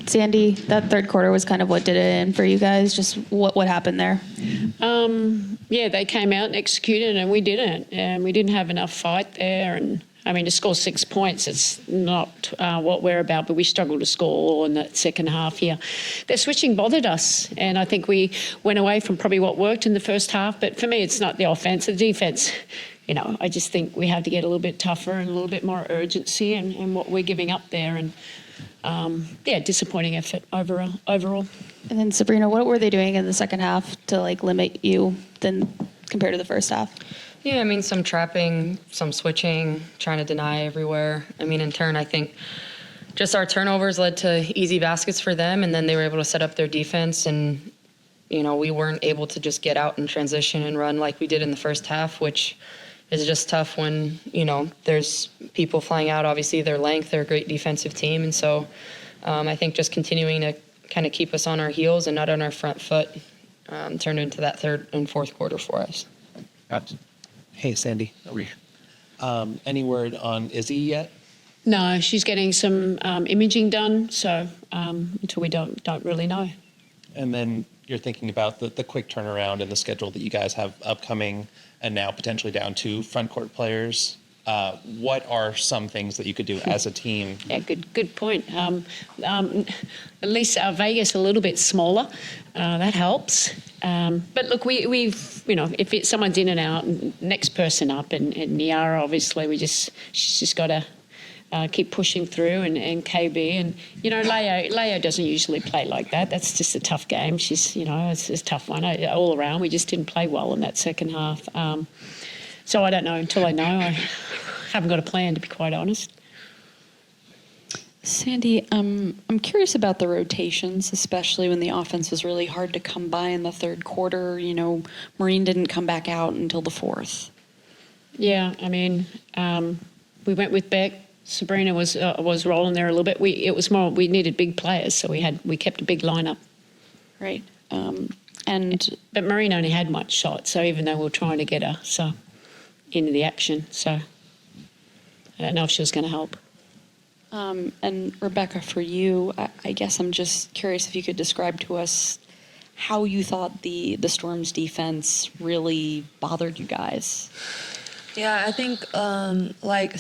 Sandy, that third quarter was kind of what did it in for you guys. Just what happened there? Yeah, they came out and executed, and we didn't. And we didn't have enough fight there. And I mean, to score 6 points, it's not what we're about, but we struggled to score all in that second half here. Their switching bothered us, and I think we went away from probably what worked in the first half. But for me, it's not the offense, the defense. You know, I just think we have to get a little bit tougher and a little bit more urgency in what we're giving up there. And disappointing effort overall. And then Sabrina, what were they doing in the second half to like limit you then compared to the first half? Yeah, I mean, some trapping, some switching, trying to deny everywhere. I mean, in turn, I think just our turnovers led to easy baskets for them, and then they were able to set up their defense. And, you know, we weren't able to just get out and transition and run like we did in the first half, which is just tough when, you know, there's people flying out. Obviously, their length, they're a great defensive team. And so I think just continuing to kind of keep us on our heels and not on our front foot turned into that third and fourth quarter for us. Gotcha. Hey, Sandy. Any word on Izzy yet? No, she's getting some imaging done, so until we don't really know. And then you're thinking about the quick turnaround and the schedule that you guys have upcoming and now potentially down to front court players. What are some things that you could do as a team? Yeah, good point. At least Vegas a little bit smaller. That helps. But look, we've you know, if someone's in and out, next person up, and Niara, obviously, she's just got to keep pushing through, and KB, and you know, Leo doesn't usually play like that. That's just a tough game. She's, you know, it's a tough one all around. We just didn't play well in that second half. So I don't know until I know. I haven't got a plan, to be quite honest. Sandy, I'm curious about the rotations, especially when the offense was really hard to come by in the third quarter. You know, Maureen didn't come back out until the fourth. Yeah, I mean, we went with Beck. Sabrina was rolling there a little bit. It was more we needed big players, so we kept a big lineup. Right. But Maureen only had one shot, so even though we were trying to get her into the action, so I don't know if she was going to help. And Rebekah, for you, I guess I'm just curious if you could describe to us how you thought the Storm's defense really bothered you guys. Yeah, I think like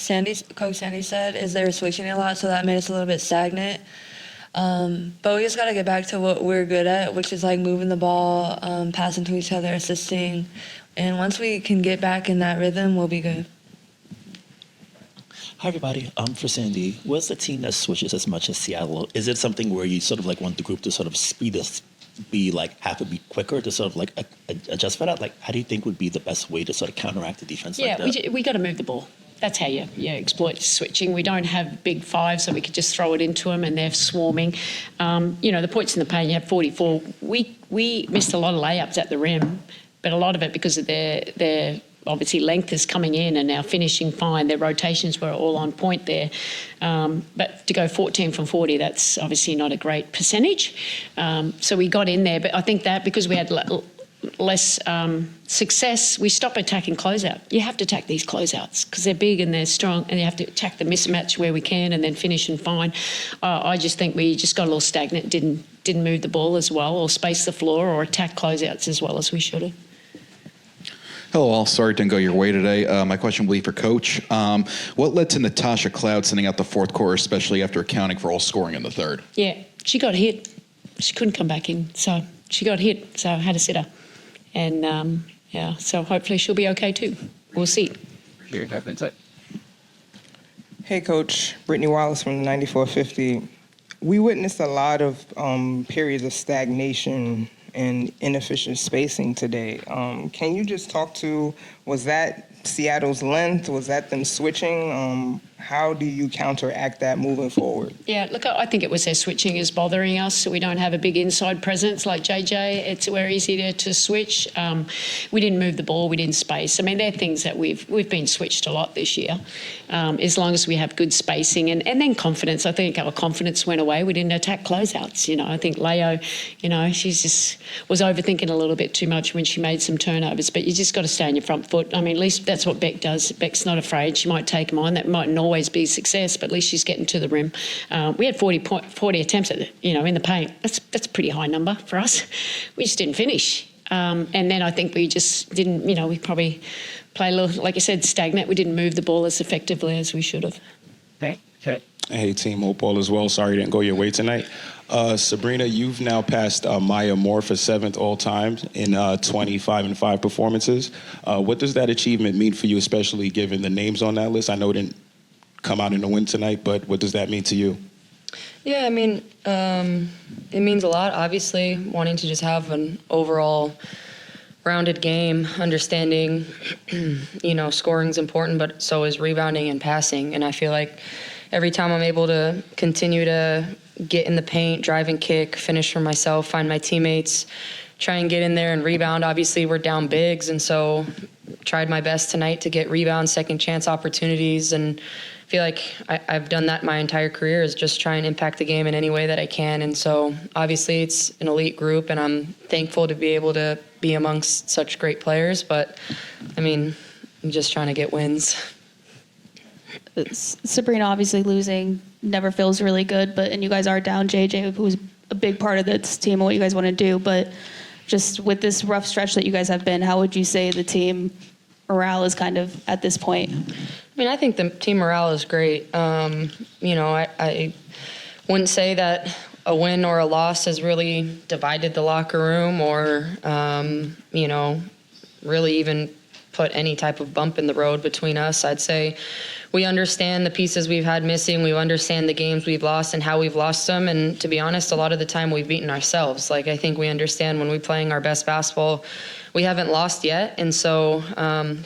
Coach Sandy said, is they were switching a lot, so that made us a little bit stagnant. But we just got to get back to what we're good at, which is like moving the ball, passing to each other, assisting. And once we can get back in that rhythm, we'll be good. Hi, everybody. For Sandy, what's the team that switches as much as Seattle? Is it something where you sort of like want the group to sort of have to be quicker to sort of like adjust for that? Like, how do you think would be the best way to sort of counteract the defense like that? Yeah, we got to move the ball. That's how you exploit switching. We don't have big five, so we could just throw it into them and they're swarming. You know, the points in the paint, you have 44. We missed a lot of layups at the rim, but a lot of it because of their obviously length is coming in and now finishing fine. Their rotations were all on point there. But to go 14 from 40, that's obviously not a great percentage. So we got in there, but I think that because we had less success, we stopped attacking closeout. You have to attack these closeouts because they're big and they're strong, and you have to attack the mismatch where we can and then finish and fine. I just think we just got a little stagnant, didn't move the ball as well or space the floor or attack closeouts as well as we should have. Hello all. Sorry it didn't go your way today. My question will be for Coach. What led to Natasha Cloud sending out the fourth quarter, especially after accounting for all scoring in the third? Yeah, she got hit. She couldn't come back in, so she got hit, so I had to sit her. And, so hopefully she'll be okay too. We'll see. Here, have insight. Hey, Coach. Brittany Wallace from 9450. We witnessed a lot of periods of stagnation and inefficient spacing today. Can you just talk to, was that Seattle's length? Was that them switching? How do you counteract that moving forward? Yeah, look, I think it was their switching is bothering us. So we don't have a big inside presence like JJ. We're easy to switch. We didn't move the ball. We didn't space. I mean, they're things that we've been switched a lot this year. As long as we have good spacing and then confidence. I think our confidence went away. We didn't attack closeouts. You know, I think Leo, you know, she's just was overthinking a little bit too much when she made some turnovers. But you just got to stay on your front foot. I mean, at least that's what Beck does. Beck's not afraid. She might take them on. That might annoy always be a success, but at least she's getting to the rim. We had 40 attempts at in the paint. That's a pretty high number for us. We just didn't finish. And then I think we just didn't, we probably play a little, like I said, stagnant. We didn't move the ball as effectively as we should have. Hey, team, hope all is well. Sorry it didn't go your way tonight. Sabrina, you've now passed Maya Moore for 7th all time in 25-5 performances. What does that achievement mean for you, especially given the names on that list? I know it didn't come out in the win tonight, but what does that mean to you? Yeah, I mean, it means a lot, obviously, wanting to just have an overall rounded game, understanding, scoring's important, but so is rebounding and passing. And I feel like every time I'm able to continue to get in the paint, drive and kick, finish for myself, find my teammates, try and get in there and rebound. Obviously, we're down bigs, and so tried my best tonight to get rebounds, second chance opportunities, and feel like I've done that my entire career, is just try and impact the game in any way that I can. And so obviously it's an elite group, and I'm thankful to be able to be amongst such great players. But, I mean, I'm just trying to get wins. Sabrina, obviously losing never feels really good, and you guys are down JJ, who's a big part of this team and what you guys want to do. But just with this rough stretch that you guys have been, how would you say the team morale is kind of at this point? I mean, I think the team morale is great. I wouldn't say that a win or a loss has really divided the locker room or, really even put any type of bump in the road between us. I'd say we understand the pieces we've had missing. We understand the games we've lost and how we've lost them. And to be honest, a lot of the time we've beaten ourselves. Like, I think we understand when we're playing our best basketball, we haven't lost yet. And so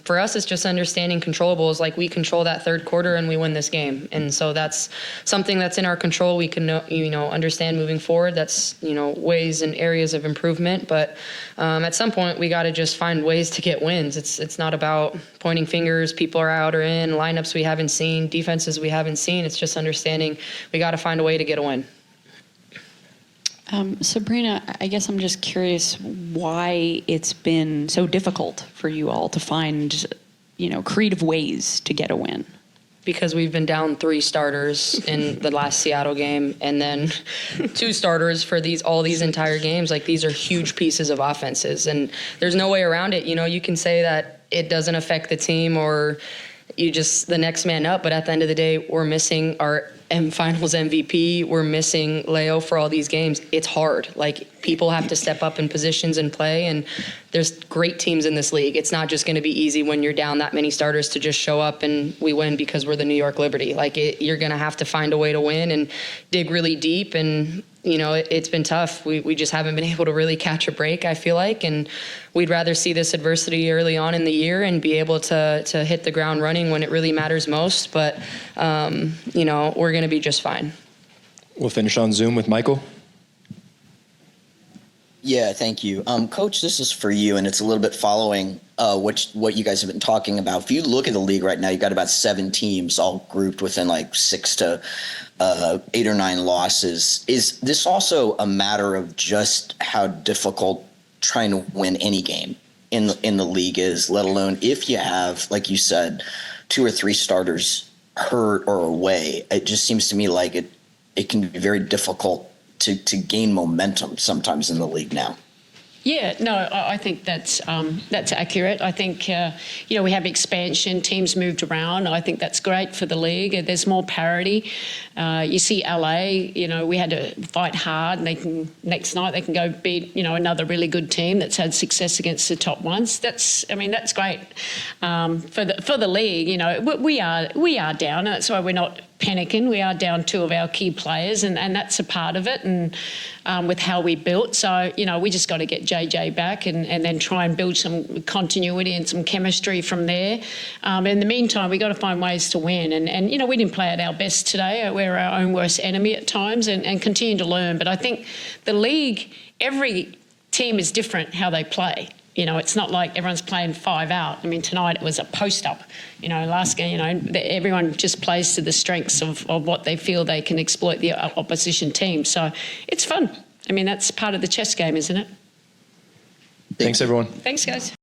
for us, it's just understanding controllables. Like, we control that third quarter and we win this game. And so that's something that's in our control. We can, understand moving forward. That's, ways and areas of improvement. But at some point, we got to just find ways to get wins. It's not about pointing fingers, people are out or in, lineups we haven't seen, defenses we haven't seen. It's just understanding we got to find a way to get a win. Sabrina, I guess I'm just curious why it's been so difficult for you all to find, creative ways to get a win. Because we've been down 3 starters in the last Seattle game, and then 2 starters for all these entire games. Like, these are huge pieces of offenses, and there's no way around it. You can say that it doesn't affect the team or you just the next man up, but at the end of the day, we're missing our finals MVP. We're missing Leo for all these games. It's hard. Like, people have to step up in positions and play, and there's great teams in this league. It's not just going to be easy when you're down that many starters to just show up and we win because we're the New York Liberty. Like, you're going to have to find a way to win and dig really deep, and it's been tough. We just haven't been able to really catch a break, I feel like, and we'd rather see this adversity early on in the year and be able to hit the ground running when it really matters most. But, we're going to be just fine. We'll finish on Zoom with Michael. Yeah, thank you. Coach, this is for you, and it's a little bit following what you guys have been talking about. If you look at the league right now, you've got about 7 teams all grouped within like 6 to 8 or 9 losses. Is this also a matter of just how difficult trying to win any game in the league is, let alone if you have, like you said, 2 or 3 starters hurt or away? It just seems to me like it can be very difficult to gain momentum sometimes in the league now. Yeah, no, I think that's accurate. I think, we have expansion, teams moved around. I think that's great for the league. There's more parity. You see LA, we had to fight hard, and next night they can go beat, another really good team that's had success against the top ones. That's great. For the league, we are down, and that's why we're not panicking. We are down 2 of our key players, and that's a part of it, and with how we built. So, we just got to get JJ back and then try and build some continuity and some chemistry from there. In the meantime, we got to find ways to win. And we didn't play at our best today. We're our own worst enemy at times, and continue to learn. But I think the league, every team is different how they play. It's not like everyone's playing 5 out. I mean, tonight it was a post-up. Last game, everyone just plays to the strengths of what they feel they can exploit the opposition team. So it's fun. I mean, that's part of the chess game, isn't it? Thanks, everyone. Thanks, guys.